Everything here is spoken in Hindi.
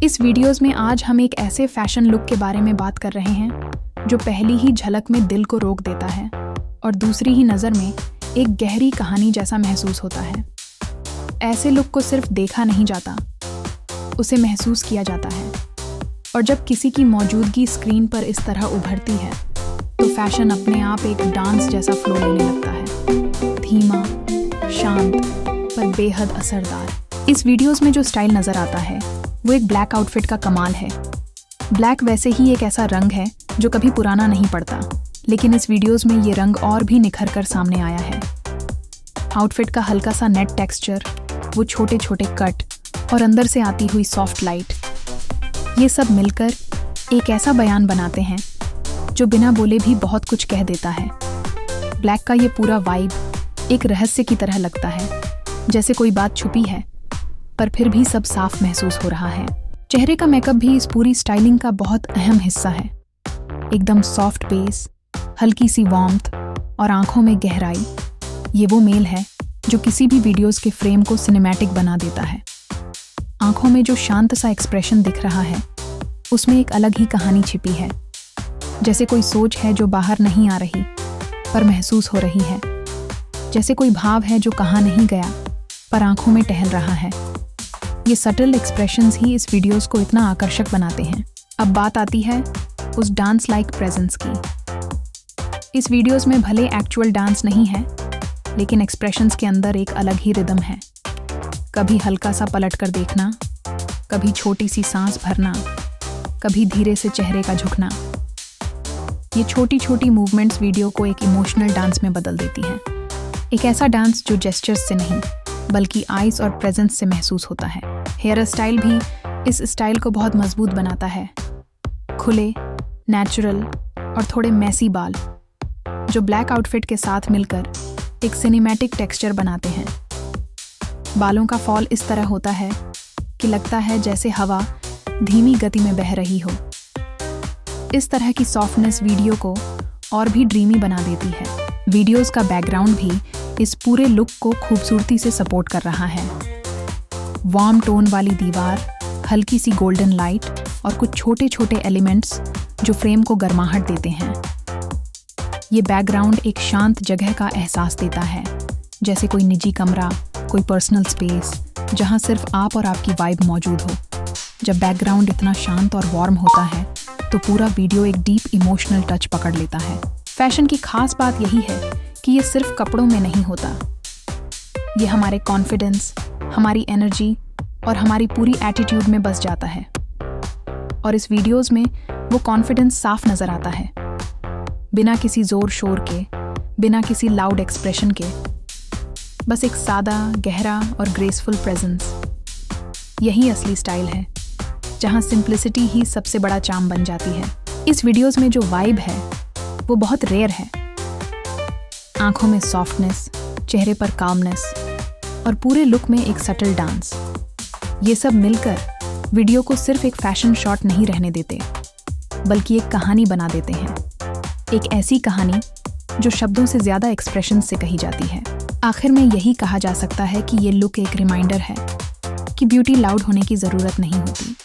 इस वीडियोस में आज हम एक ऐसे फैशन लुक के बारे में बात कर रहे हैं जो पहली ही झलक में दिल को रोक देता है और दूसरी ही नज़र में एक गहरी कहानी जैसा महसूस होता है। ऐसे लुक को सिर्फ देखा नहीं जाता, उसे महसूस किया जाता है। और जब किसी की मौजूदगी स्क्रीन पर इस तरह उभरती है तो फैशन अपने आप एक डांस जैसा फ्लो लेने लगता है, धीमा, शांत पर बेहद असरदार। इस वीडियोस में जो स्टाइल नज़र आता है वो एक ब्लैक आउटफिट का कमाल है। ब्लैक वैसे ही एक ऐसा रंग है जो कभी पुराना नहीं पड़ता, लेकिन इस वीडियोस में ये रंग और भी निखर कर सामने आया है। आउटफिट का हल्का सा नेट टेक्सचर, वो छोटे छोटे कट और अंदर से आती हुई सॉफ्ट लाइट, ये सब मिलकर एक ऐसा बयान बनाते हैं जो बिना बोले भी बहुत कुछ कह देता है। ब्लैक का ये पूरा वाइब एक रहस्य की तरह लगता है, जैसे कोई बात छुपी है पर फिर भी सब साफ महसूस हो रहा है। चेहरे का मेकअप भी इस पूरी स्टाइलिंग का बहुत अहम हिस्सा है। एकदम सॉफ्ट बेस, हल्की सी वार्मथ और आंखों में गहराई, ये वो मेल है जो किसी भी वीडियोस के फ्रेम को सिनेमैटिक बना देता है। आंखों में जो शांत सा एक्सप्रेशन दिख रहा है उसमें एक अलग ही कहानी छिपी है, जैसे कोई सोच है जो बाहर नहीं आ रही पर महसूस हो रही है, जैसे कोई भाव है जो कहा नहीं गया पर आंखों में टहल रहा है। ये सटल एक्सप्रेशंस ही इस वीडियोस को इतना आकर्षक बनाते हैं। अब बात आती है उस डांस लाइक प्रेजेंस की। इस वीडियोस में भले एक्चुअल डांस नहीं है, लेकिन एक्सप्रेशंस के अंदर एक अलग ही रिदम है। कभी हल्का सा पलट कर देखना, कभी छोटी सी सांस भरना, कभी धीरे से चेहरे का झुकना। ये छोटी छोटी मूवमेंट्स वीडियो को एक इमोशनल डांस में बदल देती हैं। एक ऐसा डांस जो जेस्चर्स से नहीं बल्कि आइज और प्रेजेंस से महसूस होता है। हेयर स्टाइल भी इस स्टाइल को बहुत मजबूत बनाता है। खुले, नेचुरल और थोड़े मैसी बाल जो ब्लैक आउटफिट के साथ मिलकर एक सिनेमैटिक टेक्सचर बनाते हैं। बालों का फॉल इस तरह होता है कि लगता है जैसे हवा धीमी गति में बह रही हो। इस तरह की सॉफ्टनेस वीडियो को और भी ड्रीमी बना देती है। वीडियोस का बैकग्राउंड भी इस पूरे लुक को खूबसूरती से सपोर्ट कर रहा है। वार्म टोन वाली दीवार, हल्की सी गोल्डन लाइट और कुछ छोटे छोटे एलिमेंट्स जो फ्रेम को गर्माहट देते हैं। ये बैकग्राउंड एक शांत जगह का एहसास देता है, जैसे कोई निजी कमरा, कोई पर्सनल स्पेस जहां सिर्फ आप और आपकी वाइब मौजूद हो। जब बैकग्राउंड इतना शांत और वार्म होता है तो पूरा वीडियो एक डीप इमोशनल टच पकड़ लेता है। फैशन की खास बात यही है कि ये सिर्फ कपड़ों में नहीं होता, ये हमारे कॉन्फिडेंस, हमारी एनर्जी और हमारी पूरी एटीट्यूड में बस जाता है। और इस वीडियोस में वो कॉन्फिडेंस साफ नजर आता है, बिना किसी जोर शोर के, बिना किसी लाउड एक्सप्रेशन के, बस एक सादा, गहरा और ग्रेसफुल प्रेजेंस। यही असली स्टाइल है, जहां सिंप्लिसिटी ही सबसे बड़ा चार्म बन जाती है। इस वीडियोस में जो वाइब है वो बहुत रेयर है। आंखों में सॉफ्टनेस, चेहरे पर कामनेस और पूरे लुक में एक सटल डांस, ये सब मिलकर वीडियो को सिर्फ एक फैशन शॉट नहीं रहने देते, बल्कि एक कहानी बना देते हैं। एक ऐसी कहानी जो शब्दों से ज्यादा एक्सप्रेशन से कही जाती है। आखिर में यही कहा जा सकता है कि ये लुक एक रिमाइंडर है कि ब्यूटी लाउड होने की जरूरत नहीं होती।